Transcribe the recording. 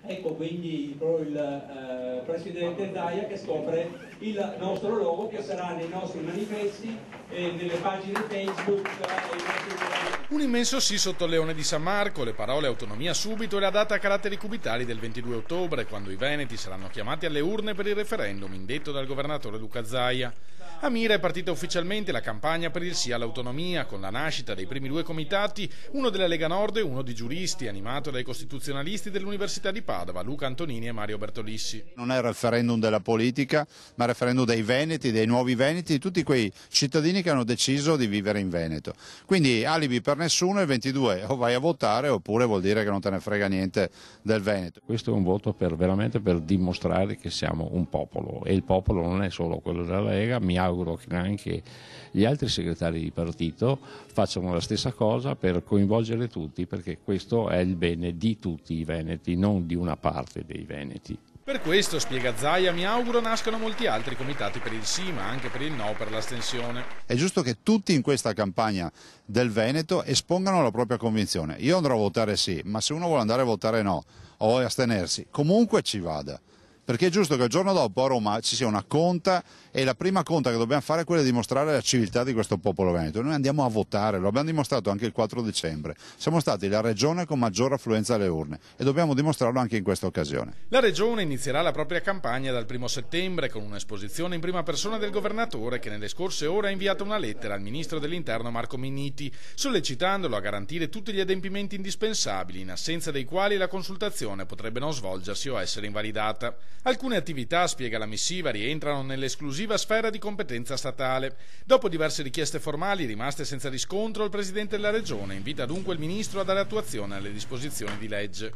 Ecco quindi il Presidente Zaia che scopre il nostro logo, che sarà nei nostri manifesti, nelle pagine Facebook Un immenso sì sotto il Leone di San Marco, le parole autonomia subito e la data a caratteri cubitali del 22 ottobre, quando i veneti saranno chiamati alle urne per il referendum indetto dal governatore Luca Zaia. A Mira è partita ufficialmente la campagna per il sì all'autonomia, con la nascita dei primi due comitati, uno della Lega Nord e uno di giuristi, animato dai costituzionalisti dell'Università di Padova, Luca Antonini e Mario Bertolissi. Non è il referendum della politica, ma il referendum dei veneti, dei nuovi veneti, di tutti quei cittadini che hanno deciso di vivere in Veneto. Quindi alibi per nessuno, il 22 o vai a votare oppure vuol dire che non te ne frega niente del Veneto. Questo è un voto veramente per dimostrare che siamo un popolo, e il popolo non è solo quello della Lega. Mi auguro che anche gli altri segretari di partito facciano la stessa cosa per coinvolgere tutti, perché questo è il bene di tutti i veneti, non di una parte dei veneti. Per questo, spiega Zaia, mi auguro nascano molti altri comitati per il sì, ma anche per il no, per l'astensione. È giusto che tutti in questa campagna del Veneto espongano la propria convinzione. Io andrò a votare sì, ma se uno vuole andare a votare no o astenersi, comunque ci vada. Perché è giusto che il giorno dopo a Roma ci sia una conta, e la prima conta che dobbiamo fare è quella di dimostrare la civiltà di questo popolo veneto. Noi andiamo a votare, lo abbiamo dimostrato anche il 4 dicembre. Siamo stati la regione con maggior affluenza alle urne e dobbiamo dimostrarlo anche in questa occasione. La regione inizierà la propria campagna dal 1 settembre con un'esposizione in prima persona del governatore, che nelle scorse ore ha inviato una lettera al ministro dell'Interno Marco Minniti, sollecitandolo a garantire tutti gli adempimenti indispensabili, in assenza dei quali la consultazione potrebbe non svolgersi o essere invalidata. Alcune attività, spiega la missiva, rientrano nell'esclusiva sfera di competenza statale. Dopo diverse richieste formali rimaste senza riscontro, il Presidente della Regione invita dunque il Ministro a dare attuazione alle disposizioni di legge.